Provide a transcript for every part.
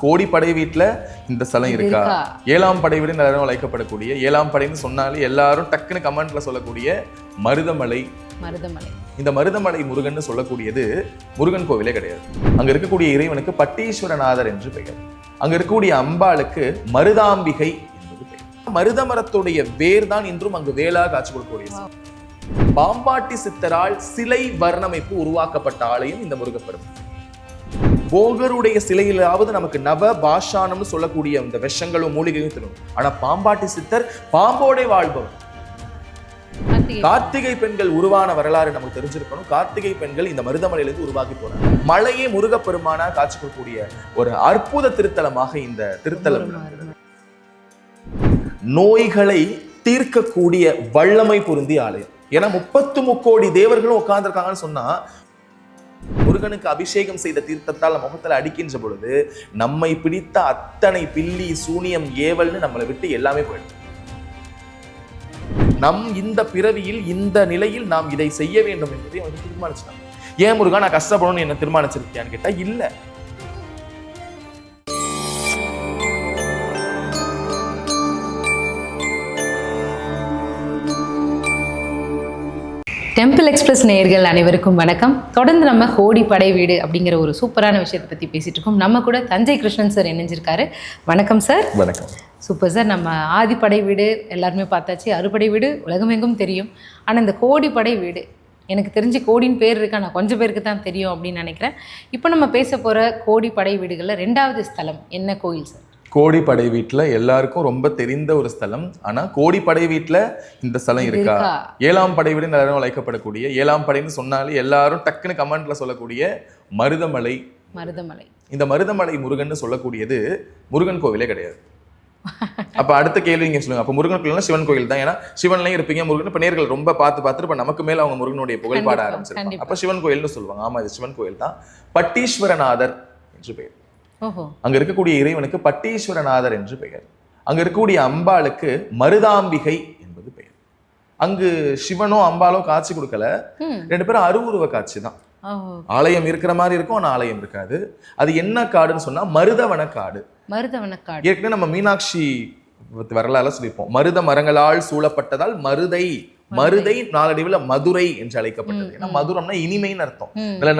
கோடி படை வீட்டுல இந்த ஸ்தலம் இருக்கா? ஏழாம் படை வீடு எல்லாரும் அழைக்கப்படக்கூடிய ஏழாம் படைன்னு சொன்னாலே எல்லாரும் டக்குன்னு கமெண்ட்ல சொல்லக்கூடிய மருதமலை. இந்த மருதமலை முருகன் சொல்லக்கூடியது முருகன் கோவிலே கிடையாது. அங்க இருக்கக்கூடிய இறைவனுக்கு பட்டீஸ்வரநாதர் என்று பெயர். அங்க இருக்கக்கூடிய அம்பாளுக்கு மருதாம்பிகை என்பது பெயர். மருத மரத்துடைய வேர் தான் இன்றும் அங்கு வேளா காட்சி கொடுக்கக்கூடிய பாம்பாட்டி சித்தரால் சிலை வர்ணமைப்பு உருவாக்கப்பட்ட ஆலயம் இந்த முருகப்பெருமான். போகருடைய சிலையிலாவது நமக்கு நவ பாஷானம்னு சொல்லக்கூடிய இந்த விஷங்களும் மூலிகையும் தெரியும். ஆனா பாம்பாட்டி சித்தர் பாம்போட வாழ்பவர். கார்த்திகை பெண்கள் உருவான வரலாறு நமக்கு தெரிஞ்சிருக்கணும். கார்த்திகை பெண்கள் இந்த மருதமலையிலிருந்து உருவாக்கி போறாங்க. மலையே முருகப்பெருமானா காட்சி கொடுக்கக்கூடிய ஒரு அற்புத திருத்தலமாக இந்த திருத்தலம். நோய்களை தீர்க்கக்கூடிய வல்லமை பொருந்திய ஆலயம். ஏன்னா 33 கோடி தேவர்களும் உட்கார்ந்துருக்காங்கன்னு சொன்னா, முருகனுக்கு அபிஷேகம் செய்த தீர்த்தத்தால் முகத்துல அடிக்கின்ற பொழுது நம்மை பிடித்த அத்தனை பில்லி சூனியம் ஏவல்னு நம்மளை விட்டு எல்லாமே போயிடும். நம் இந்த பிறவியில் இந்த நிலையில் நாம் இதை செய்ய வேண்டும் என்பதை அவன் தீர்மானிச்சான். ஏன் முருகா நான் கஷ்டப்படணும்னு என்ன தீர்மானிச்சிருக்கியான்னு கேட்டா இல்ல. டெம்பிள் எக்ஸ்பிரஸ் நேயர்கள் அனைவருக்கும் வணக்கம். தொடர்ந்து நம்ம கோடி படை வீடு அப்படிங்கிற ஒரு சூப்பரான விஷயத்தை பற்றி பேசிட்டு இருக்கோம். நம்ம கூட தஞ்சை கிருஷ்ணன் சார் இணைஞ்சிருக்காரு. வணக்கம் சார். வணக்கம். Super sir. நம்ம ஆதிப்படை வீடு எல்லாருமே பார்த்தாச்சு, அறுபடை வீடு உலகமெங்கும் தெரியும். ஆனால் இந்த கோடி படை வீடு எனக்கு தெரிஞ்சு கோடின்னு பேர் இருக்கா, நான் கொஞ்சம் பேருக்கு தான் தெரியும் அப்படின்னு நினைக்கிறேன். இப்போ நம்ம பேச போகிற கோடி படை வீடுகளில் 2வது ஸ்தலம் என்ன கோயில் சார்? கோடி படை வீட்டுல எல்லாருக்கும் ரொம்ப தெரிந்த ஒரு ஸ்தலம். ஆனா கோடி படை வீட்டுல இந்த ஸ்தலம் இருக்கா? ஏழாம் படை வீடு எல்லாரும் அழைக்கப்படக்கூடிய ஏழாம் படைன்னு சொன்னாலே எல்லாரும் டக்குன்னு கமெண்ட்ல சொல்லக்கூடிய மருதமலை. இந்த மருதமலை முருகன் சொல்லக்கூடியது முருகன் கோவிலே கிடையாது. அப்ப அடுத்த கேள்வி இங்க சொல்லுங்க, அப்ப முருகன் கோயில் சிவன் கோயில் தான். ஏன்னா சிவன்லயும் இருப்பீங்க, முருகன் இப்ப நேர்கள் ரொம்ப பார்த்து இப்ப நமக்கு மேல அவங்க முருகனுடைய புகழ் பாட ஆரம்பிச்சிருக்காங்க. அப்ப சிவன் கோயில்னு சொல்லுவாங்க. ஆமா, இது சிவன் கோயில் தான். பட்டீஸ்வரநாதர் என்று பெயர். அங்க இருக்கக்கூடிய இறைவனுக்கு பட்டீஸ்வரநாதர் என்று பெயர். அங்க இருக்கக்கூடிய அம்பாளுக்கு மருதாம்பிகை என்பது பெயர். அங்கு சிவனோ அம்பாலோ காட்சி கொடுக்கல, 2 பேரும் அருவுருவ காட்சி தான். ஆலயம் இருக்கிற மாதிரி இருக்கும், ஆனா ஆலயம் இருக்காது. அது என்ன காடுன்னு சொன்னா மருதவன காடு. ஏற்கனவே நம்ம மீனாட்சி வரலாறு சொல்லியிருப்போம். மருத மரங்களால் சூழப்பட்டதால் மருதை நாளடைவில் மதுரை என்று அழைக்கப்பட்டது. ஏன்னா மதுரம்னா இனிமைன்னு அர்த்தம்.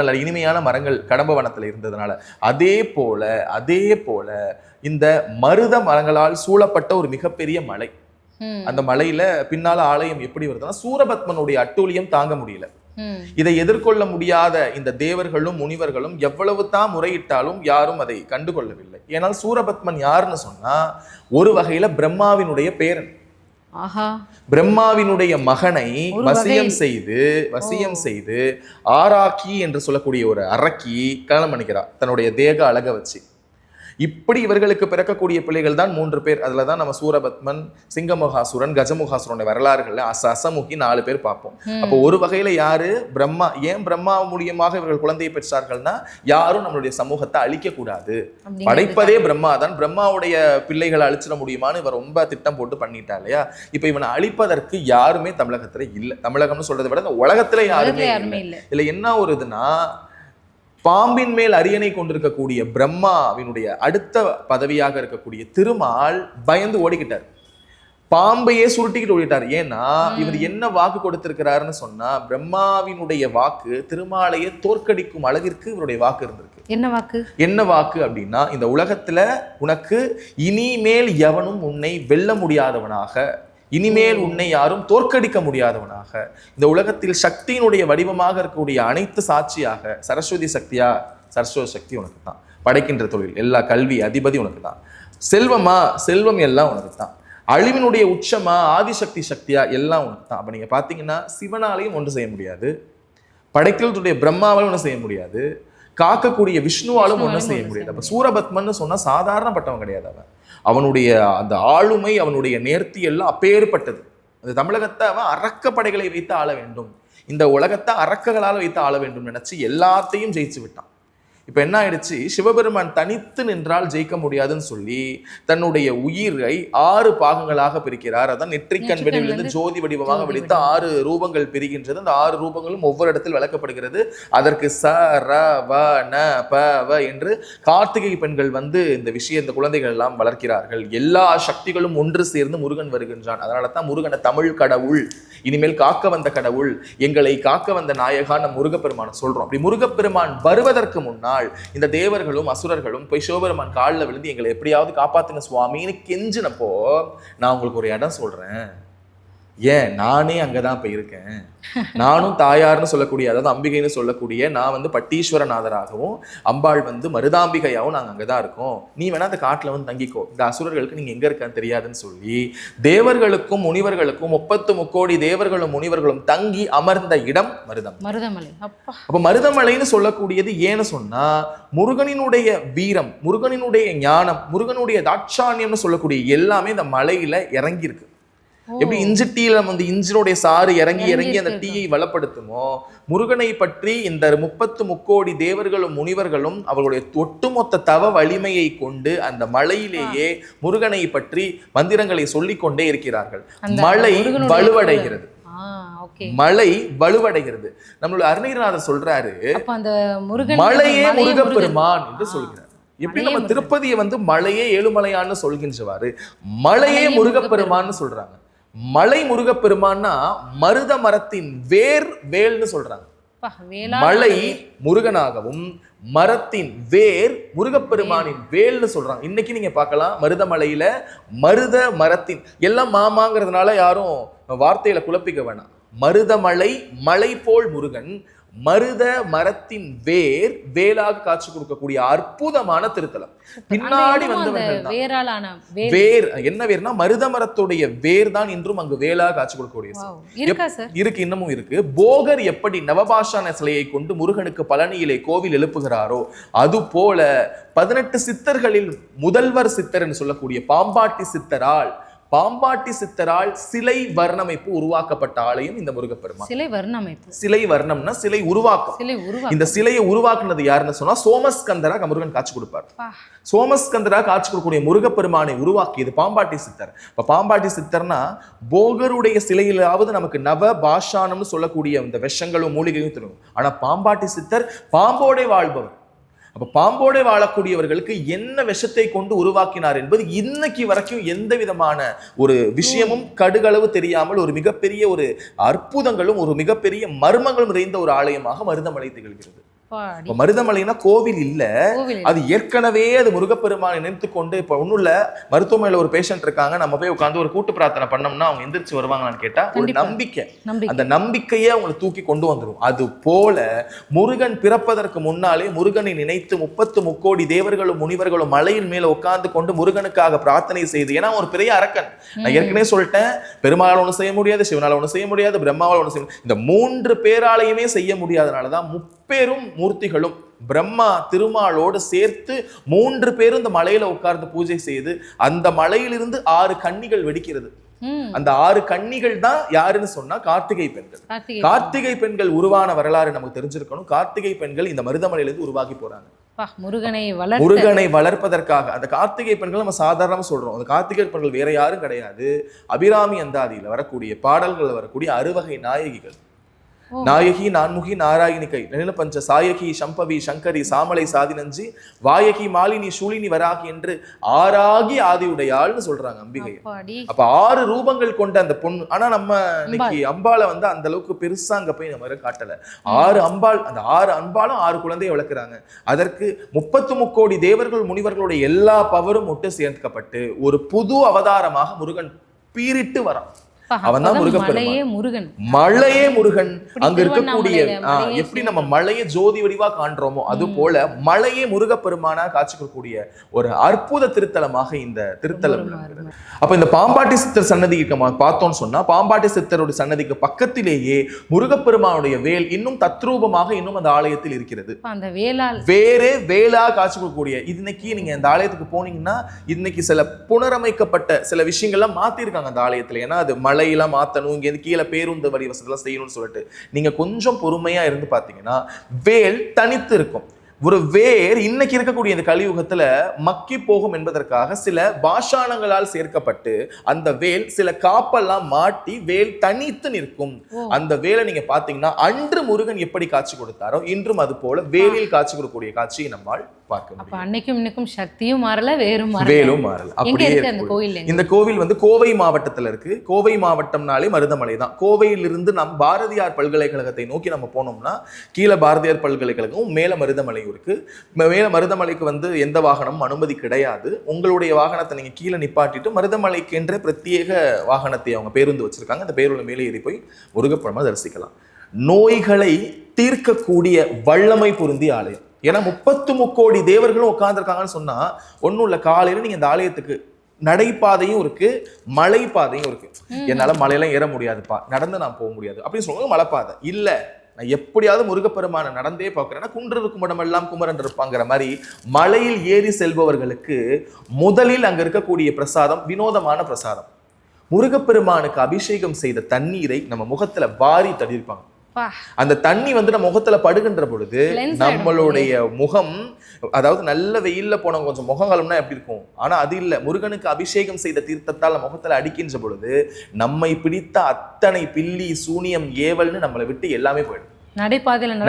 நல்ல இனிமையான மரங்கள் கடம்ப வனத்துல இருந்ததுனால. அதே போல இந்த மருத மரங்களால் சூழப்பட்ட ஒரு மிகப்பெரிய மலை. அந்த மலையில பின்னால ஆலயம் எப்படி வருதுன்னா, சூரபத்மனுடைய அட்டூழியம் தாங்க முடியல. இதை எதிர்கொள்ள முடியாத இந்த தேவர்களும் முனிவர்களும் எவ்வளவு தான் முறையிட்டாலும் யாரும் அதை கண்டுகொள்ளவில்லை. ஏனால் சூரபத்மன் யாருன்னு சொன்னா ஒரு வகையில பிரம்மாவினுடைய பேரன். பிரம்மாவினுடைய மகனை வசியம் செய்து ஆராக்கி என்று சொல்லக்கூடிய ஒரு அரக்கி கல்யாணம் பண்ணிக்கிறார் தன்னுடைய தேக அழக வச்சு. இப்படி இவர்களுக்கு பிறக்கக்கூடிய பிள்ளைகள் தான் 3 பேர். அதுலதான் நம்ம சூரபத்மன், சிங்கமுகாசுரன், கஜமுகாசுரனுடைய வரலாறுகள்ல அசமுகி 4 பேர் பார்ப்போம். அப்போ ஒரு வகையில யாரு பிரம்மா, ஏன் பிரம்மா மூலியமாக இவர்கள் குழந்தையை பெற்றார்கள்னா, யாரும் நம்மளுடைய சமூகத்தை அழிக்க கூடாது, படைப்பதே பிரம்மா தான், பிரம்மாவுடைய பிள்ளைகளை அழிச்சிட முடியுமான்னு இவர் ரொம்ப திட்டம் போட்டு பண்ணிட்டா இல்லையா. இப்ப இவனை அழிப்பதற்கு யாருமே தமிழகத்துல இல்ல. தமிழகம்னு சொல்றதை விட இந்த உலகத்துல யாருமே இல்லை. இதுல என்ன ஒரு இதுன்னா, பாம்பின் மேல் அரியணை கொண்டிருக்கக்கூடிய பிரம்மாவினுடைய அடுத்த பதவியாக இருக்கக்கூடிய திருமால் பயந்து ஓடிக்கிட்டார். பாம்பையே சுருட்டிக்கிட்டு ஓடிட்டார். ஏன்னா இவர் என்ன வாக்கு கொடுத்திருக்கிறாருன்னு சொன்னா, பிரம்மாவினுடைய வாக்கு திருமாலையே தோற்கடிக்கும் அளவிற்கு இவருடைய வாக்கு இருந்திருக்கு. என்ன வாக்கு அப்படின்னா, இந்த உலகத்துல உனக்கு இனிமேல் எவனும் உன்னை வெல்ல முடியாதவனாக, இனிமேல் உன்னை யாரும் தோற்கடிக்க முடியாதவனாக, இந்த உலகத்தில் சக்தியினுடைய வடிவமாக இருக்கக்கூடிய அனைத்து சாட்சியாக சரஸ்வதி சக்தி உனக்கு தான். படைக்கின்ற தொழில் எல்லா கல்வி அதிபதி உனக்கு தான். செல்வம் எல்லாம் உனக்கு தான். அழிவினுடைய உச்சமா ஆதிசக்தி சக்தியா எல்லாம் உனக்கு தான். அப்ப நீங்க பாத்தீங்கன்னா சிவனாலையும் ஒன்று செய்ய முடியாது, படைக்கிறதுடைய பிரம்மாவாலும் ஒன்று செய்ய முடியாது, காக்கக்கூடிய விஷ்ணுவாலும் ஒன்றும் செய்ய முடியாது. அப்ப சூரபத்மன் சொன்னா சாதாரணப்பட்டவன் கிடையாது. அவனுடைய அந்த ஆளுமை, அவனுடைய நேர்த்தி எல்லாம் அப்பேற்பட்டது. அந்த தமிழகத்தை அவன் அரக்கப்படைகளை வைத்து ஆள வேண்டும், இந்த உலகத்தை அரக்கங்களால் வைத்து ஆள வேண்டும் நினைச்சு எல்லாத்தையும் ஜெயிச்சு விட்டான். இப்ப என்ன ஆயிடுச்சு, சிவபெருமான் தனித்து நின்றால் ஜெயிக்க முடியாதுன்னு சொல்லி தன்னுடைய உயிரை 6 பாகங்களாக பிரிக்கிறார். அதான் நெற்றிக்கண் வெடிவிலிருந்து ஜோதி வடிவமாக வெடித்த 6 ரூபங்கள் பிரிகின்றது. அந்த 6 ரூபங்களும் ஒவ்வொரு இடத்தில் விளக்கப்படுகிறது. அதற்கு ச ர வ ந ப வ என்று கார்த்திகை பெண்கள் இந்த விஷயம், இந்த குழந்தைகள் எல்லாம் வளர்க்கிறார்கள். எல்லா சக்திகளும் ஒன்று சேர்ந்து முருகன் வருகின்றான். அதனால தான் முருகனை தமிழ் கடவுள், இனிமேல் காக்க வந்த கடவுள், எங்களை காக்க வந்த நாயகா நம்ம முருகப்பெருமான சொல்றோம். அப்படி முருகப்பெருமான் வருவதற்கு முன்னால் இந்த தேவர்களும் அசுரர்களும் போய் சிவபெருமான் காலில் விழுந்து எங்களை எப்படியாவது காப்பாத்துங்க சுவாமின்னு கெஞ்சினப்போ, நான் உங்களுக்கு ஒரு இடம் சொல்றேன், ஏன் நானே அங்கதான் போயிருக்கேன், நானும் தாயார்னு சொல்லக்கூடிய, அதாவது அம்பிகைன்னு சொல்லக்கூடிய நான் பட்டீஸ்வரநாதராகவும் அம்பாள் மருதாம்பிகையாகவும் நாங்கள் அங்கதான் இருக்கோம், நீ வேணா அந்த காட்டுல தங்கிக்கோ, இந்த அசுரர்களுக்கு நீங்க எங்க இருக்கான்னு தெரியாதுன்னு சொல்லி தேவர்களுக்கும் முனிவர்களுக்கும் 33 கோடி தேவர்களும் முனிவர்களும் தங்கி அமர்ந்த இடம் மருதமலை. அப்ப மருதமலைன்னு சொல்லக்கூடியது ஏன்னு சொன்னா, முருகனினுடைய வீரம், முருகனினுடைய ஞானம், முருகனுடைய தாட்சாணியம்னு சொல்லக்கூடிய எல்லாமே இந்த மலையில இறங்கி இருக்கு. எப்படி இஞ்சி டீல இஞ்சினுடைய சாறு இறங்கி அந்த டீயை வளப்படுத்துமோ, முருகனை பற்றி இந்த 33 கோடி தேவர்களும் முனிவர்களும் அவர்களுடைய ஒட்டுமொத்த தவ வலிமையை கொண்டு அந்த மலையிலேயே முருகனை பற்றி மந்திரங்களை சொல்லிக் கொண்டே இருக்கிறார்கள். மலை வலுவடைகிறது, மலை வலுவடைகிறது. நம்மளுடைய அருணகிரிநாதர் சொல்றாரு, மலையே முருகப்பெருமான் என்று சொல்கிறார். எப்படி நம்ம திருப்பதியை மலையே ஏழுமலையான்னு சொல்கின்றவாறு மலையே முருகப்பெருமான்னு சொல்றாங்க. மலை முருகப்பெருமான்னா மருத மரத்தின் வேல்னு சொல்றாங்க. மலை முருகனாகவும் மரத்தின் வேர் முருகப்பெருமானின் வேல்னு சொல்றாங்க. இன்னைக்கு நீங்க பார்க்கலாம் மருதமலையில மருத மரத்தின், எல்லாம் மாமாங்கிறதுனால யாரும் வார்த்தையில குழப்பிக்க வேணாம். மருதமலை மலை போல் முருகன், மருத மரத்தின் வேலாக காட்சி கொடுக்கக்கூடிய அற்புதமான திருத்தலம். பின்னாடி வேர் என்ன வேர்னா மருத மரத்துடைய வேர் தான் இன்றும் அங்கு வேலாக காட்சி கொடுக்கக்கூடிய இருக்கு, இன்னமும் இருக்கு. போகர் எப்படி நவபாஷான சிலையை கொண்டு முருகனுக்கு பழனியிலே கோவில் எழுப்புகிறாரோ, அது போல 18 சித்தர்களில் முதல்வர் சித்தர் என்று சொல்லக்கூடிய பாம்பாட்டி சித்தரால் சிலை வர்ணமைப்பு உருவாக்கப்பட்ட ஆலயம் இந்த முருகப்பெருமான். சிலை வர்ணம்னா சிலை உருவாக்கம். இந்த சிலையை உருவாக்குனது யாருன்னு சொன்னா சோமஸ்கந்தரா முருகன் காட்சி கொடுப்பார். சோமஸ்கந்தரா காட்சி கொடுக்கக்கூடிய முருகப்பெருமானை உருவாக்கியது பாம்பாட்டி சித்தர். இப்ப பாம்பாட்டி சித்தர்னா போகருடைய சிலையிலாவது நமக்கு நவ பாஷானம்னு சொல்லக்கூடிய இந்த விஷங்களும் மூலிகையும் தெரியும். ஆனா பாம்பாட்டி சித்தர் பாம்போடே வாழ்பவர். அப்ப பாம்போட வாழக்கூடியவர்களுக்கு என்ன விஷத்தை கொண்டு உருவாக்கினார் என்பது இன்னைக்கு வரைக்கும் எந்த விதமான ஒரு விஷயமும் கடுகளவு தெரியாமல் ஒரு மிகப்பெரிய ஒரு அற்புதங்களும் ஒரு மிகப்பெரிய மர்மங்களும் நிறைந்த ஒரு ஆலயமாக மருதமலை திகழ்கிறது. மருதமலைனா கோவில் இல்ல, அது ஏற்கனவே அது முருகப்பெருமானை நினைத்து கொண்டு, இப்ப ஒண்ணும் இல்ல, மருத்துவமனையில ஒரு பேஷண்ட் இருக்காங்க, நம்ம போய் உட்காந்து ஒரு கூட்டு பிரார்த்தனை பண்ணோம்னா அவங்க எந்திரிச்சு வருவாங்களான்னு கேட்டா ஒரு நம்பிக்கை, அந்த நம்பிக்கையே அவங்களை தூக்கி கொண்டு வந்துடும். அது போல முருகன் பிறப்பதற்கு முன்னாலே முருகனை நினைத்து 33 கோடி தேவர்களும் முனிவர்களும் மலையின் மேல உட்கார்ந்து கொண்டு முருகனுக்காக பிரார்த்தனை செய்து, ஏன்னா ஒரு பெரிய அரக்கன், நான் ஏற்கனவே சொல்லிட்டேன், பெருமாளால் ஒண்ணு செய்ய முடியாது, சிவனால ஒண்ணு செய்ய முடியாது, பிரம்மாவால் ஒண்ணு செய்ய முடியாது, இந்த 3 பேராலையுமே செய்ய முடியாதனாலதான் முப்பெரும் மூர்த்திகளும் பிரம்மா திருமாலோடு சேர்த்து 3 பேரும் இந்த மலையில உட்கார்ந்து பூஜை செய்து அந்த மலையிலிருந்து 6 கன்னிகள் வெடிக்கிறது. அந்த 6 கன்னிகள் தான் யாருன்னு சொன்னா கார்த்திகை பெண்கள். கார்த்திகை பெண்கள் உருவான வரலாறு நமக்கு தெரிஞ்சிருக்கணும். கார்த்திகை பெண்கள் இந்த மருதமலையிலிருந்து உருவாகி போறாங்க. முருகனை வளர்ப்பதற்காக. அந்த கார்த்திகை பெண்கள் நம்ம சாதாரணமா சொல்றோம், அந்த கார்த்திகை பெண்கள் வேற யாரும் கிடையாது, அபிராமி அந்தாதியில வரக்கூடிய பாடல்கள் வரக்கூடிய 6 வகை நாயகிகள். நாயகி நான்முகி நாராயணி கை நிலப்பஞ்ச சாயகி சம்பவி சங்கரி சாமலை சாதினஞ்சி வாயகி மாலினி சூலினி வராகி என்று 6 ஆதியுடையாள்னு சொல்றாங்க அம்பிகை. அப்ப 6 ரூபங்கள் கொண்ட அந்த பொண்ணு. ஆனா நம்ம இன்னைக்கு அம்பாளை அந்த அளவுக்கு பெருசா அங்க போய் நம்ம காட்டல. 6 அம்பாள், அந்த 6 அம்பாளும் 6 குழந்தையை வளர்க்கிறாங்க. அதற்கு 33 கோடி தேவர்கள் முனிவர்களுடைய எல்லா பவரும் ஒட்டு சேர்க்கப்பட்டு ஒரு புது அவதாரமாக முருகன் பீரிட்டு வரான். அவன் தான் முருகன். மலையே முருகன். அங்க இருக்கக்கூடிய எப்படி நம்ம மலையை ஜோதி வடிவா காண்றோமோ அது போல மலையே முருகப்பெருமானா காட்சி கொடுக்கக்கூடிய ஒரு அற்புத திருத்தலமாக இந்த திருத்தலம். அப்ப இந்த பாம்பாட்டி சித்தர் சன்னதி பார்த்தோம்னு சொன்னா, பாம்பாட்டி சித்தருடைய சன்னதிக்கு பக்கத்திலேயே முருகப்பெருமானுடைய வேல் இன்னும் தத்ரூபமாக இன்னும் அந்த ஆலயத்தில் இருக்கிறது. வேறே வேலா காட்சி கொடுக்கக்கூடிய, இன்னைக்கு நீங்க இந்த ஆலயத்துக்கு போனீங்கன்னா இன்னைக்கு சில புனரமைக்கப்பட்ட சில விஷயங்கள்லாம் மாத்திருக்காங்க அந்த ஆலயத்துல. ஏன்னா அது மலையெல்லாம் மாத்தணும், இங்க கீழே பேருந்து வரி வசதிலாம் செய்யணும்னு சொல்லிட்டு நீங்க கொஞ்சம் பொறுமையா இருந்து பாத்தீங்கன்னா வேல் தனித்து இருக்கும். ஒரு வேர் இன்னைக்கு இருக்கக்கூடிய இந்த கலியுகத்துல மக்கி போகும் என்பதற்காக சில பாஷாணங்களால் சேர்க்கப்பட்டு அந்த வேல் சில காப்பெல்லாம் மாட்டி வேல் தனித்து நிற்கும். அந்த வேலை நீங்க பாத்தீங்கன்னா அன்று முருகன் எப்படி காட்சி கொடுத்தாரோ இன்றும் அது போல வேலில் காட்சி கொடுக்கக்கூடிய காட்சியை நம்மால் பார்க்க முடியும். அன்னைக்கும் இன்னைக்கும் சக்தியும் மாறல, வேலும் மாறல. அப்படியே இந்த கோவில் வந்து கோவை மாவட்டத்துல இருக்கு. கோவை மாவட்டம்னாலே மருதமலை தான். கோவையிலிருந்து நம் பாரதியார் பல்கலைக்கழகத்தை நோக்கி நம்ம போனோம்னா கீழே பாரதியார் பல்கலைக்கழகம், மேல மருதமலை இருக்கு. மேல மருதமலைக்கு வந்து எந்த வாகனமும் அனுமதி கிடையாது. உங்களுடைய வாகனத்தை நீங்க கீழே நிப்பாட்டிட்டு மருதமலைக்கு என்ற பிரத்யேக வாகனத்தை அவங்க பேருந்து வச்சிருக்காங்க. அந்த பேருந்து மேலே ஏறி போய் முருகப்பெருமானை தரிசிக்கலாம். நோய்களை தீர்க்கக்கூடிய வல்லமை பொருந்திய ஆலயம். ஏன்னா 33 தேவர்களும் உட்கார்ந்துருக்காங்கன்னு சொன்னா ஒன்னும் இல்ல, காலையில நீங்க இந்த ஆலயத்துக்கு நடைபாதையும் இருக்கு, மலைப்பாதையும் இருக்கு. என்னால மலையெல்லாம் ஏற முடியாதுப்பா, நடந்து நான் போக முடியாது அப்படின்னு சொல்லுவாங்க. மலைப்பாதை இல்ல, நான் எப்படியாவது முருகப்பெருமான நடந்தே பார்க்கிறேன்னா குன்று இருக்கும் இடமெல்லாம் குமரன் இருப்பாங்கிற மாதிரி மலையில் ஏறி செல்பவர்களுக்கு முதலில் அங்க இருக்கக்கூடிய பிரசாதம் வினோதமான பிரசாதம். முருகப்பெருமானுக்கு அபிஷேகம் செய்த தண்ணீரை நம்ம முகத்துல வாரி தடிப்பாங்க. அந்த தண்ணி வந்து நம்ம முகத்துல படுகின்ற பொழுது நம்மளுடைய முகம், அதாவது நல்ல வெயில்ல போனவங்க கொஞ்சம் முகங்கள்னா எப்படி இருக்கும், ஆனா அது இல்ல, முருகனுக்கு அபிஷேகம் செய்த தீர்த்தத்தால் முகத்துல அடிக்கின்ற பொழுது நம்மை பிடித்த அத்தனை பில்லி சூனியம் ஏவல்னு நம்மளை விட்டு எல்லாமே போயிடும். நடைபாதையில்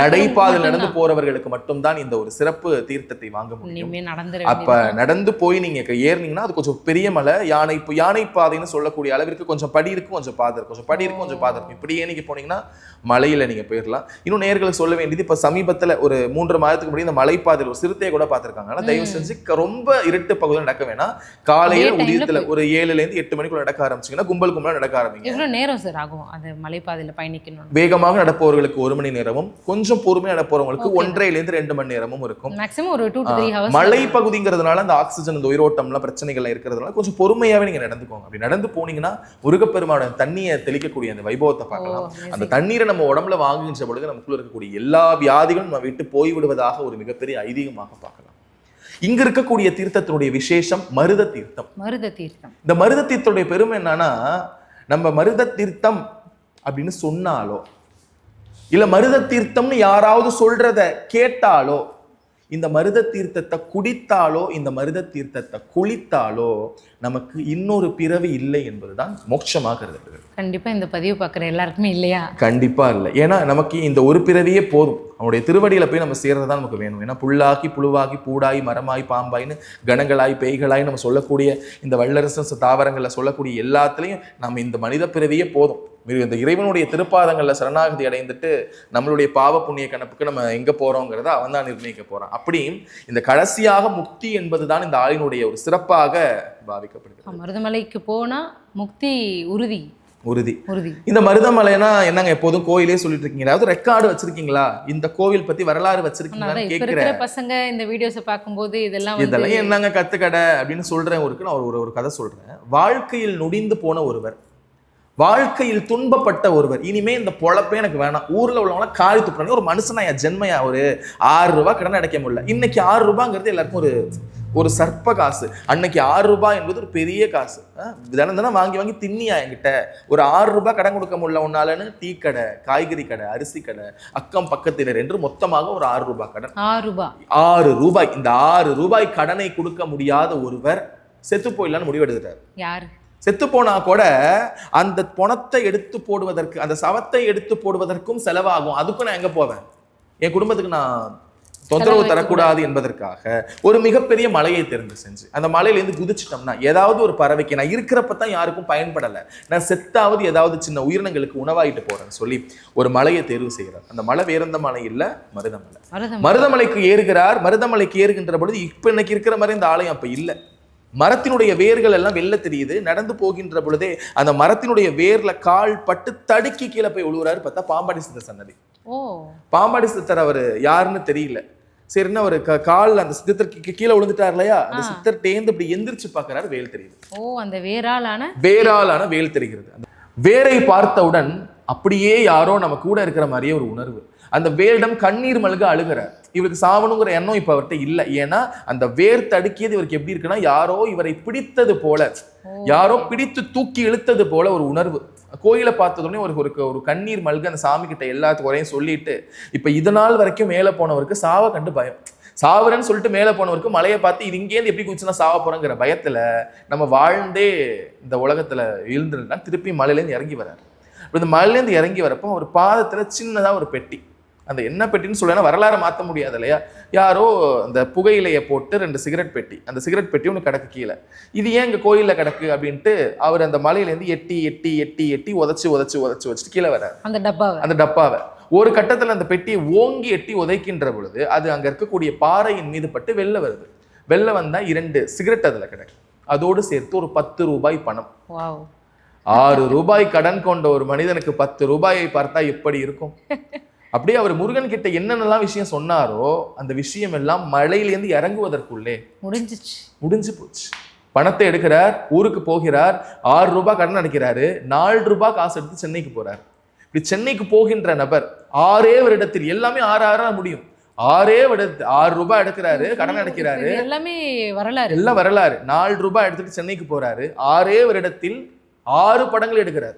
நடந்து போறவர்களுக்கு மட்டும்தான் இந்த ஒரு சிறப்பு தீர்த்தத்தை வாங்க முடியும். அப்ப நடந்து போய் நீங்க ஏறினீங்கன்னா அது கொஞ்சம் பெரிய மலை, யானை பாதைன்னு சொல்லக்கூடிய அளவிற்கு கொஞ்சம் படி இருக்கு, கொஞ்சம் பாதை இருக்கு, கொஞ்சம் படி இருக்கு, கொஞ்சம் பாதை இருக்கும். இப்படியே நீங்க போனீங்கன்னா மலையில நீங்க போயிடலாம். இன்னும் நேர்களுக்கு சொல்ல வேண்டியது, இப்ப சமீபத்துல ஒரு 3 மாதத்துக்கு முன்னாடி இந்த மலைப்பாதையில் ஒரு சிறுத்தையை கூட பார்த்திருக்காங்க. ஆனா தயவு செஞ்சு ரொம்ப இருட்டு பகுதியில் நடக்க வேணாம். காலையில உதயத்துல ஒரு 7ல இருந்து 8 மணிக்குள்ள நடக்க ஆரம்பிச்சீங்கன்னா கும்பலா நடக்க ஆரம்பிங்க. எவ்வளவு நேரம் சார் ஆகும் அது மலைப்பாதையில பயணிக்கணும்? வேகமாக நடப்பவர்களுக்கு 1 மணி நேரமும், கொஞ்சம் பொறுமையா நடப்பவங்களுக்கு 1.5 ல இருந்து 2 மணி நேரமும் இருக்கும். மேக்ஸிமம் ஒரு 2 to 3 hours. மலை பகுதிங்கிறதுனால அந்த ஆக்சிஜன், இந்த உயிரோட்டம்லாம் பிரச்சனைகள் இருக்கிறதுனால கொஞ்சம் பொறுமையாவே நீங்க நடந்துக்கோங்க. அப்படி நடந்து போனீங்கன்னா முருகப்பெருமானோட தண்ணியை தெளிக்கக்கூடிய அந்த வைபவத்தை பார்க்கலாம். அந்த தண்ணீரை நம்ம உடம்புல வாங்குகின்ற பொழுது நமக்குள்ள இருக்கக்கூடிய எல்லா வியாதிகளும் நம்ம விட்டு போய்விடுவதாக ஒரு மிகப்பெரிய ஐதீகமாக பார்க்கலாம். இங்க இருக்கக்கூடிய தீர்த்தத்தினுடைய விசேஷம் மருத தீர்த்தம். இந்த மருத தீர்த்தத்துடைய பெருமை என்னன்னா, நம்ம மருத தீர்த்தம் அப்படின்னு சொன்னாலோ இல்ல மருத தீர்த்தம்னு யாராவது சொல்றத கேட்டாலோ, இந்த மருத தீர்த்தத்தை குடித்தாலோ, இந்த மருத தீர்த்தத்தை குளித்தாலோ நமக்கு இன்னொரு பிறவி இல்லை என்பதுதான் மோட்சமாக கருதப்படுகிறது. கண்டிப்பா இந்த பதிவு பார்க்குற எல்லாருக்குமே இல்லையா? கண்டிப்பா இல்லை. ஏன்னா நமக்கு இந்த ஒரு பிறவியே போதும். அவனுடைய திருவடியில போய் நம்ம சேர்றதுதான் நமக்கு வேணும். ஏன்னா புல்லாகி புழுவாகி பூடாய் மரமாய் பாம்பாயின்னு கணங்களாய் பேய்களாய் நம்ம சொல்லக்கூடிய இந்த வல்லரசு தாவரங்கள்ல சொல்லக்கூடிய எல்லாத்துலயும் நம்ம இந்த மனித பிறவியே போதும். இந்த இறைவனுடைய திருப்பாதங்கள்ல சரணாகதி அடைந்துட்டு நம்மளுடைய பாவ புண்ணிய கணப்புக்கு நம்ம எங்க போறோங்கிறத அவன் தான் நிர்ணயிக்க போறான். அப்படி இந்த கடைசியாக முக்தி என்பதுதான் இந்த ஆளினுடைய ஒரு சிறப்பாக பாவிக்கப்படுகிறது. மருதமலைக்கு போனா முக்தி உறுதி. இந்த மருதமலைனா என்னங்க எப்போதும் கோயிலே சொல்லிட்டு இருக்கீங்க, அதாவது ரெக்கார்டு வச்சிருக்கீங்களா, இந்த கோவில் பத்தி வரலாறு வச்சிருக்கீங்களான்னு கேட்கிறேன். பசங்க இந்த வீடியோஸை பார்க்கும்போது இதெல்லாம் என்னங்க கத்துக்கடை அப்படின்னு சொல்றேன். நான் ஒரு கதை சொல்றேன். வாழ்க்கையில் நொடிந்து போன ஒருவர், வாழ்க்கையில் துன்பப்பட்ட ஒருவர், இனிமே இந்த பொழப்பே எனக்கு வேணாம், ஊர்ல உள்ளவங்க காரி துப்புறாங்க, ஒரு மனுஷனா என் ஜென்மையா ஒரு 6 ரூபாய் கடன் அடைக்க முடியல. இன்னைக்கு 6 ரூபாங்கிறது எல்லாருக்கும் ஒரு சர்ப்ப காசு. அன்னைக்கு 6 ரூபாய் என்பது ஒரு பெரிய காசு. தினம் வாங்கி தின்னியா என்கிட்ட ஒரு 6 ரூபாய் கடன் கொடுக்க முடியல உன்னாலன்னு டீ கடை, காய்கறி கடை, அரிசி கடை, அக்கம் பக்கத்தினர் என்று மொத்தமாக ஒரு 6 ரூபாய் கடன். 6 ரூபாய். இந்த 6 ரூபாய் கடனை கொடுக்க முடியாத ஒருவர் செத்து போயிடலான்னு முடிவெடுத்துட்டார். யாரு? செத்து போனா கூட அந்த பணத்தை எடுத்து போடுவதற்கு, அந்த சவத்தை எடுத்து போடுவதற்கும் செலவாகும். அதுக்கும் நான் எங்க போவேன்? என் குடும்பத்துக்கு நான் தொந்தரவு தரக்கூடாது என்பதற்காக ஒரு மிகப்பெரிய மலையை தேர்ந்து செஞ்சு அந்த மலையிலேருந்து குதிச்சிட்டோம்னா ஏதாவது ஒரு பறவைக்கு, நான் இருக்கிறப்பதான் யாருக்கும் பயன்படலை, நான் செத்தாவது ஏதாவது சின்ன உயிரினங்களுக்கு உணவாயிட்டு போறேன்னு சொல்லி ஒரு மலையை தேர்வு செய்கிறார். அந்த மலை வேற எந்த மலை இல்ல, மருதமலை. மருதமலைக்கு ஏறுகிறார். மருதமலைக்கு ஏறுகின்ற பொழுது இப்ப இன்னைக்கு இருக்கிற மாதிரி இந்த ஆலயம் அப்ப இல்லை. மரத்தினுடைய வேர்கள் எல்லாம் வெளில தெரியுது. நடந்து போகின்ற பொழுதே அந்த மரத்தினுடைய வேர்ல கால் பட்டு தடுக்கி கீழே போய் விழுவுறாரு. பார்த்தா பாம்பாடி சித்தர் சன்னதி. பாம்பாடி சித்தர் அவர் யாருன்னு தெரியல. சரின்னா ஒரு கால் அந்த சித்தருக்கு கீழே விழுந்துட்டார் இல்லையா, அந்த சித்தர் தேர்ந்து இப்படி எந்திரிச்சு பாக்குறாரு, வேல் தெரியுது. அந்த வேராலான வேல் தெரிகிறது. அந்த வேரை பார்த்தவுடன் அப்படியே யாரோ நம்ம கூட இருக்கிற மாதிரியே ஒரு உணர்வு. அந்த வேரிடம் கண்ணீர் மல்க அழுகிறார். இவருக்கு சாவணுங்கிற எண்ணம் இப்ப அவர்கிட்ட இல்லை. ஏன்னா அந்த வேர் தடுக்கியது இவருக்கு எப்படி இருக்குன்னா, யாரோ இவரை பிடித்தது போல, யாரோ பிடித்து தூக்கி இழுத்தது போல ஒரு உணர்வு. கோயிலை பார்த்ததுடனே ஒரு கண்ணீர் மல்க அந்த சாமி கிட்ட எல்லாத்துக்கும் குறையும் சொல்லிட்டு, இப்ப இதனால் வரைக்கும் மேல போனவருக்கு சாவ கண்டு பயம். சாவுறேன்னு சொல்லிட்டு மேலே போனவருக்கு மலையை பார்த்து இது இங்கேருந்து எப்படி குதிச்சுன்னா சாவ போறோங்கிற பயத்துல நம்ம வாழ்ந்தே இந்த உலகத்துல இருந்துருந்தா திருப்பி மலையிலேருந்து இறங்கி வர்றாரு. இந்த மலையிலேருந்து இறங்கி வரப்போ ஒரு பாதத்துல சின்னதா ஒரு பெட்டி, அந்த என்ன பெட்டின்னு சொல்ல வரலாறு மாற்ற முடியாது இல்லையா, யாரோ அந்த புகையிலையை போட்டு 2 சிகரெட் பெட்டி, அந்த சிகரெட் பெட்டி ஒன்று கிடக்கு கீழே. இது ஏன் இங்கே கோயிலில் கிடக்கு அப்படின்ட்டு அவர் அந்த மலையிலேருந்து எட்டி எட்டி எட்டி எட்டி உதச்சு உதச்சு உதச்சு வச்சுட்டு கீழே வர்றாரு அந்த டப்பாவை. ஒரு கட்டத்தில் அந்த பெட்டியை ஓங்கி எட்டி உதைக்கின்ற பொழுது அது அங்கே இருக்கக்கூடிய பாறையின் மீது பட்டு வெளில வருது. வெளில வந்தா 2 சிகரெட் அதில் கிடக்கு. அதோடு சேர்த்து ஒரு 10 ரூபாய் பணம். 6 ரூபாய் கடன் கொண்ட ஒரு மனிதனுக்கு 10 ரூபாயை பார்த்தா எப்படி இருக்கும்? அப்படியே அவர் முருகன் கிட்ட என்னென்னலாம் விஷயம் சொன்னாரோ அந்த விஷயம் எல்லாம் மலையிலேருந்து இறங்குவதற்குள்ளே முடிஞ்சு போச்சு. பணத்தை எடுக்கிறார், ஊருக்கு போகிறார், 6 ரூபாய் கடன் அடைக்கிறாரு, 4 ரூபாய் காசு எடுத்து சென்னைக்கு போறார். இப்படி சென்னைக்கு போகின்ற நபர் 6 வருடத்தில் எல்லாமே 6 முடியும். 6 ரூபாய் எடுக்கிறாரு, கடன் அடைக்கிறாரு, எல்லாம் வரலாறு. 4 ரூபாய் எடுத்துட்டு சென்னைக்கு போறாரு. 6 வருடத்தில் 6 படங்கள் எடுக்கிறார்.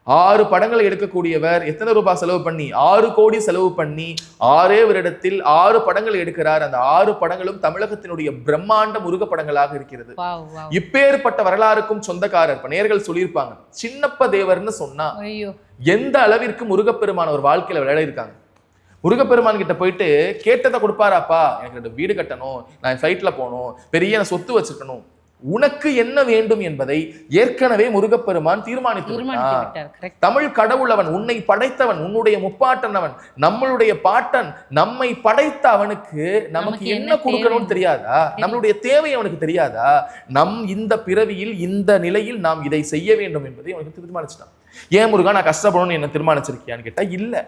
6 படங்களை எடுக்கக்கூடியவர் எத்தனை ரூபாய் செலவு பண்ணி? 6 கோடி செலவு பண்ணி 6 வருடத்தில் 6 படங்கள் எடுக்கிறார். அந்த 6 படங்களும் தமிழகத்தினுடைய பிரம்மாண்ட முருக படங்களாக இருக்கிறது. இப்பேற்பட்ட வரலாறுக்கும் சொந்தக்காரர் நேர்கள் சொல்லியிருப்பாங்க. சின்னப்ப தேவர்னு சொன்னா எந்த அளவிற்கு முருகப்பெருமான ஒரு வாழ்க்கையில விளையாட இருக்காங்க. முருகப்பெருமான் கிட்ட போயிட்டு கேட்டதை கொடுப்பாராப்பா, எனக்கு 2 வீடு கட்டணும், நான் ஃபிளைட்ல போகணும், பெரிய சொத்து வச்சுக்கணும், உனக்கு என்ன வேண்டும் என்பதை ஏற்கனவே முருகப்பெருமான் தீர்மானித்து. தமிழ் கடவுள் அவன், உன்னை படைத்தவன், உன்னுடைய முப்பாட்டன் அவன், நம்மளுடைய பாட்டன், நம்மை படைத்த அவனுக்கு நமக்கு என்ன கொடுக்கணும்னு தெரியாதா? நம்மளுடைய தேவை அவனுக்கு தெரியாதா? இந்த பிறவியில் இந்த நிலையில் நாம் இதை செய்ய வேண்டும் என்பதை அவனுக்கு தீர்மானிச்சிட்டான். ஏன் முருகா நான் கஷ்டப்படணும்னு என்ன தீர்மானிச்சிருக்கியான்னு கேட்டா இல்ல,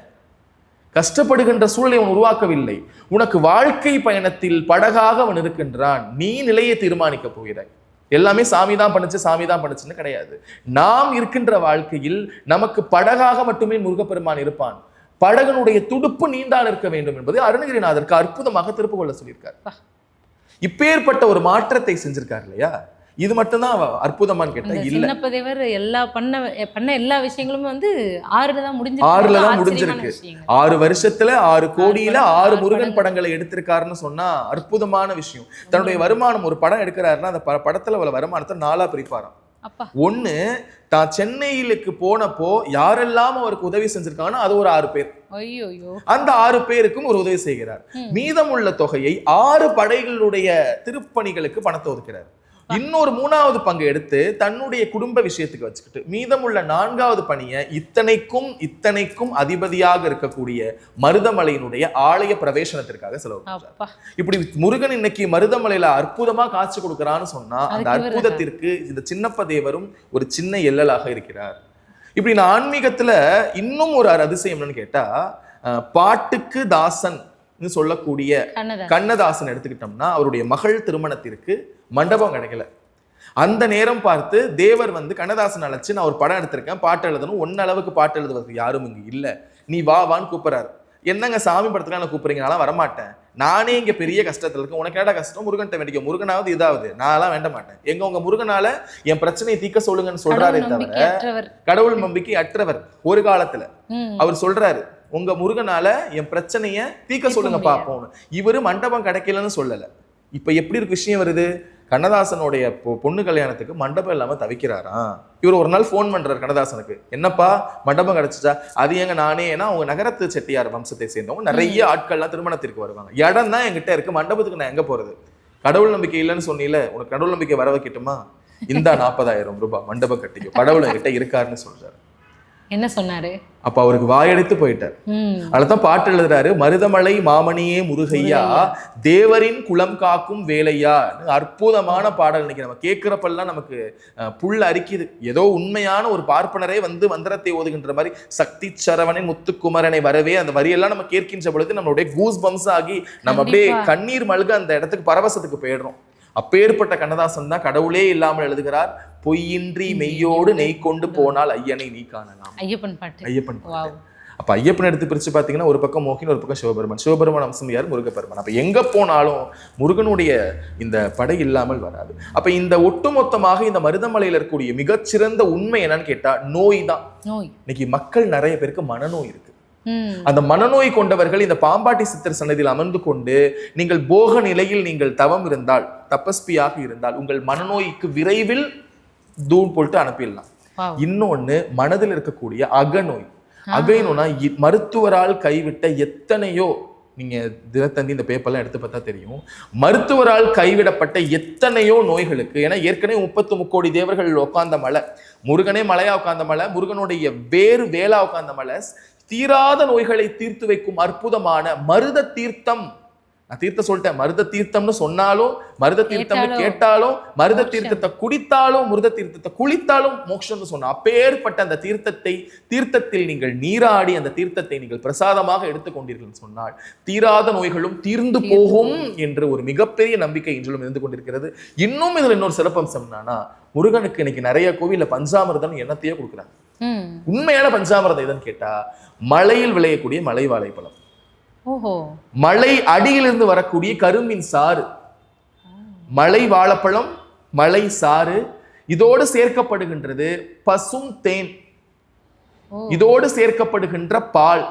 கஷ்டப்படுகின்ற சூழலை அவன் உருவாக்கவில்லை. உனக்கு வாழ்க்கை பயணத்தில் படகாக அவன் இருக்கின்றான். நீ நிலையை தீர்மானிக்க போகிறாய். எல்லாமே சாமி தான் பண்ணுச்சுன்னு கிடையாது. நாம் இருக்கின்ற வாழ்க்கையில் நமக்கு படகாக மட்டுமே முருகப்பெருமான் இருப்பான். படகனுடைய துடுப்பு நீண்டால் இருக்க வேண்டும் என்பது அருணகிரிநாதருக்கு அற்புதமாக திருப்பு கொள்ள சொல்லியிருக்கார். இப்பேற்பட்ட ஒரு மாற்றத்தை செஞ்சிருக்காரு இல்லையா? இது மட்டும்தான் அற்புதமான்னு கேட்டா இல்ல. சின்னப்பதேவர் பண்ண எல்லா விஷயங்களும் 6ல தான் முடிஞ்சிருக்கு. 6 வருஷத்துல 6 கோடியில 6 முருகன் படங்களை எடுத்திருக்காருன்னு சொன்னா அற்புதமான விஷயம். தன்னுடைய வருமானம், ஒரு படம் எடுக்கிறாருன்னா அந்த படத்துல உள்ள வருமானத்தை 4ஆ பிரிப்பாராம். ஒண்ணு, தான் சென்னையிலுக்கு போனப்போ யாரெல்லாம் அவருக்கு உதவி செஞ்சிருக்காங்கன்னா அது ஒரு 6 பேர். அந்த 6 பேருக்கும் ஒரு உதவி செய்கிறார். மீதமுள்ள தொகையை 6 படைகளுடைய திருப்பணிகளுக்கு பணத்தை ஒதுக்கிறார். இன்னொரு 3வது பங்கு எடுத்து தன்னுடைய குடும்ப விஷயத்துக்கு வச்சுக்கிட்டு மீதமுள்ள 4வது பணியை இத்தனைக்கும் அதிபதியாக இருக்கக்கூடிய மருதமலையினுடைய ஆலய பிரவேசனத்திற்காக செலவு பண்றார். இப்படி முருகன் இன்னைக்கு மருதமலையில அற்புதமா காட்சி கொடுக்கிறான்னு சொன்னா அந்த அற்புதத்திற்கு இந்த சின்னப்ப தேவரும் ஒரு சின்ன எல்லலாக இருக்கிறார். இப்படி நான் ஆன்மீகத்துல இன்னும் ஒரு அதிசயம் என்னன்னு கேட்டா, பாட்டுக்கு தாசன் சொல்லக்கூடிய கண்ணதாசன் எடுத்துக்கிட்டோம்னா அவருடைய மகள் திருமணத்திற்கு மண்டபம் கிடைக்கல. அந்த நேரம் பார்த்து தேவர் கண்ணதாசன் அழைச்சு, நான் ஒரு படம் எடுத்திருக்கேன், பாட்டு எழுதணும், அளவுக்கு பாட்டு எழுதுவதற்கு யாரும் இங்க இல்ல, நீ வான்னு கூப்பிடுறாரு. என்னங்க சாமி படத்துக்கு நான் கூப்பிடுறீங்க, நான் வரமாட்டேன், நானே இங்க பெரிய கஷ்டத்துல இருக்கேன், உனக்கு என்னடா கஷ்டம், முருகன்ட்ட வேண்டிக்க, முருகனாவது இதாவது, நான்லாம் வேண்ட மாட்டேன், உங்க முருகனால என் பிரச்சனையை தீர்க்க சொல்லுங்கன்னு சொல்றாரே தவிர கடவுள் நம்பிக்கை அற்றவர். ஒரு காலத்துல அவர் சொல்றாரு, உங்க முருகனால என் பிரச்சனைய தீர்க்க சொல்லுங்க பாப்போம். இவரு மண்டபம் கிடைக்கலன்னு சொல்லல. இப்ப எப்படி இருக்கு விஷயம் வருது, கண்ணதாசனுடைய பொண்ணு கல்யாணத்துக்கு மண்டபம் இல்லாம தவிக்கிறாராம். இவர் ஒரு நாள் போன் பண்றாரு கண்ணதாசனுக்கு, என்னப்பா மண்டபம் கிடைச்சிச்சா? அது எங்க நானே, ஏன்னா அவங்க நகரத்து செட்டியார் வம்சத்தை சேர்ந்தவங்க, நிறைய ஆட்கள்லாம் திருமணத்திற்கு வருவாங்க, இடம் தான் என்கிட்ட இருக்கு, மண்டபத்துக்கு நான் எங்க போறது? கடவுள் நம்பிக்கை இல்லைன்னு சொன்னீல, உனக்கு கடவுள் நம்பிக்கை வர வைக்கட்டுமா? இந்த 40,000 ரூபாய் மண்டபம் கட்டிக்கோ, கடவுள் என்கிட்ட இருக்காருன்னு சொல்றாரு. என்ன சொன்னாரு? அப்ப அவருக்கு வாயெடுத்து போயிட்டார். அதுதான் பாட்டு எழுதுறாரு, மருதமலை மாமணியே முருகையா, தேவரின் குலம் காக்கும் வேலையா. அற்புதமான பாடல். இன்னைக்கு நம்ம கேட்கிறப்பெல்லாம் நமக்கு புல் அரிக்குது. ஏதோ உண்மையான ஒரு பார்ப்பனரே மந்திரத்தை ஓதுகின்ற மாதிரி, சக்தி சரவணன் முத்துக்குமரனை வரவே, அந்த வரியெல்லாம் நம்ம கேட்கின்ற பொழுது நம்மளுடைய கூஸ் பம்ஸ் ஆகி நம்ம அப்படியே கண்ணீர் மல்க அந்த இடத்துக்கு பரவசத்துக்கு போயிடுறோம். அப்பேற்பட்ட கண்ணதாசன் தான் கடவுளே இல்லாமல் எழுதுகிறார், பொய்யின்றி மெய்யோடு நெய் கொண்டு போனால் ஐயனை நீ காணலாம். ஐயப்பன் பாட்டு. அப்ப ஐயப்பன் எடுத்து பிரிச்சு பாத்தீங்கன்னா ஒரு பக்கம் மோகின், ஒரு பக்கம் சிவபெருமான். சிவபெருமான் அம்சம் யார்? முருகப்பெருமான். அப்ப எங்க போனாலும் முருகனுடைய இந்த படை இல்லாமல் வராது. அப்ப இந்த ஒட்டுமொத்தமாக இந்த மருதமலையில இருக்கக்கூடிய மிகச்சிறந்த உண்மை என்னன்னு கேட்டா நோய் தான். இன்னைக்கு மக்கள் நிறைய பேருக்கு மனநோய் இருக்கு. அந்த மனநோய் கொண்டவர்கள் இந்த பாம்பாட்டி சித்தர் சன்னதியில் அமர்ந்து கொண்டு நீங்கள் போக நிலையில் நீங்கள் தவம் இருந்தால், தபஸ்பியாக இருந்தால், உங்கள் மனநோய்க்கு விரைவில் தூள் போட்டு அனுப்பிடலாம். இன்னொன்னு மனதில் இருக்கக்கூடிய அகநோய். அகநோய்னா மருத்துவரால் கைவிட்ட எத்தனையோ, நீங்க தினத்தந்தி இந்த பேப்பர்லாம் எடுத்து பார்த்தா தெரியும், மருத்துவரால் கைவிடப்பட்ட எத்தனையோ நோய்களுக்கு. ஏன்னா ஏற்கனவே 33 கோடி தேவர்கள் உட்கார்ந்த மலை, முருகனே மலையா உட்கார்ந்த மலை, முருகனுடைய வேறு வேளா உட்கார்ந்த மலை, தீராத நோய்களை தீர்த்து வைக்கும் அற்புதமான மருத தீர்த்தம். நான் தீர்த்த சொல்லிட்டேன், மருத தீர்த்தம்னு சொன்னாலும், மருத தீர்த்தம்னு கேட்டாலும், மருத தீர்த்தத்தை குடித்தாலும், மருத தீர்த்தத்தை குளித்தாலும் மோட்சம்னு சொன்ன அப்பேற்பட்ட அந்த தீர்த்தத்தில் நீங்கள் நீராடி அந்த தீர்த்தத்தை நீங்கள் பிரசாதமாக எடுத்துக்கொண்டீர்கள் சொன்னால் தீராத நோய்களும் தீர்ந்து போகும் என்று ஒரு மிகப்பெரிய நம்பிக்கை இன்றும் இருந்து கொண்டிருக்கிறது. இன்னும் இதுல இன்னொரு சிறப்பம்சம் என்னன்னா, முருகனுக்கு இன்னைக்கு நிறைய கோவில்ல பஞ்சாமிர்தம் எண்ணத்தையே கொடுக்குறாங்க. உண்மையான பஞ்சாமிர்தம் எதுன்னு கேட்டா, மலையில் விளையக்கூடிய மலை வாழைப்பழம், மலை அடியிலிருந்து வரக்கூடிய கரும்பின் சாறு, மலை வாழைப்பழம், மலை சாறு, இதோடு சேர்க்கப்படுகின்றது பசும் தேன், இதோடு சேர்க்கப்படுகின்ற பால்.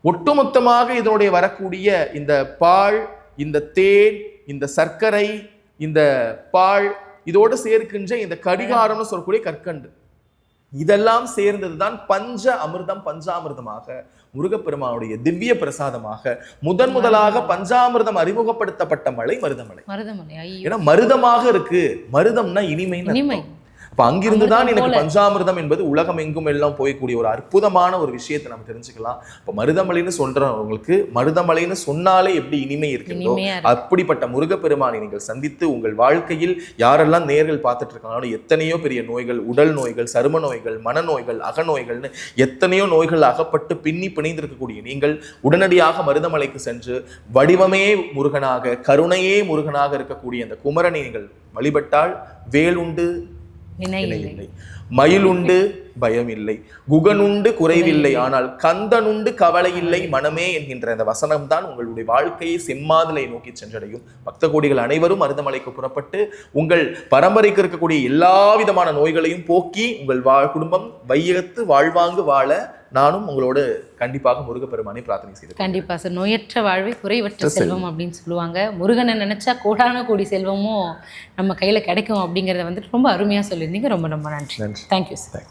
ஒட்டுமொத்தமாக இதனுடைய வரக்கூடிய இந்த பால், இந்த தேன், இந்த சர்க்கரை, இந்த பால், இதோடு சேர்க்கின்ற இந்த கடிகாரம்னு சொல்லக்கூடிய கற்கண்டு, இதெல்லாம் சேர்ந்ததுதான் பஞ்ச அமிர்தம். பஞ்சாமிர்தமாக முருகப்பெருமானுடைய திவ்ய பிரசாதமாக முதலாக பஞ்சாமிர்தம் அறிமுகப்படுத்தப்பட்ட மலை மருதமலை. ஏன்னா மருதமாக இருக்கு, மருதம்னா இனிமை. அப்ப அங்கிருந்துதான் எனக்கு பஞ்சாமிர்தம் என்பது உலகம் எங்கும் எல்லாம் போயக்கூடிய ஒரு அற்புதமான ஒரு விஷயத்தை நம்ம தெரிஞ்சுக்கலாம். இப்ப மருதமலைன்னு சொல்றவங்களுக்கு மருதமலைன்னு சொன்னாலே எப்படி இனிமை இருக்கின்றோ, அப்படிப்பட்ட முருகப்பெருமானை நீங்கள் சந்தித்து உங்கள் வாழ்க்கையில் யாரெல்லாம் நேர்கள் பார்த்துட்டு இருக்காங்களோ, எத்தனையோ பெரிய நோய்கள், உடல் நோய்கள், சரும நோய்கள், மனநோய்கள், அகநோய்கள்னு எத்தனையோ நோய்கள் அகப்பட்டு பின்னி பிணைந்திருக்கக்கூடிய நீங்கள் உடனடியாக மருதமலைக்கு சென்று வடிவமே முருகனாக, கருணையே முருகனாக இருக்கக்கூடிய அந்த குமரனை நீங்கள் வழிபட்டால் வேலுண்டு இல்லை, மயிலுண்டு பயம் இல்லை, குகனுண்டு குறைவில்லை, ஆனால் கந்தனுண்டு கவலை இல்லை மனமே என்கின்ற அந்த வசனம் தான் உங்களுடைய வாழ்க்கையை செம்மாதலை நோக்கி சென்றடையும். பக்த கோடிகள் அனைவரும் மருதமலைக்கு புறப்பட்டு உங்கள் பரம்பரைக்கு இருக்கக்கூடிய எல்லா விதமான நோய்களையும் போக்கி உங்கள் குடும்பம் வையகத்து வாழ்வாங்கு வாழ நானும் உங்களோடு கண்டிப்பாக முருகப்பெருமானை பிரார்த்தனை செய்து. கண்டிப்பா சார். நோயற்ற வாழ்வே குறைவற்ற செல்வம் அப்படின்னு சொல்லுவாங்க. முருகனை நினைச்சா கோடான கோடி செல்வமும் நம்ம கையில கிடைக்கும் அப்படிங்கிறத வந்துட்டு ரொம்ப அருமையா சொல்லியிருந்தீங்க. ரொம்ப ரொம்ப நன்றி. Thank you sir.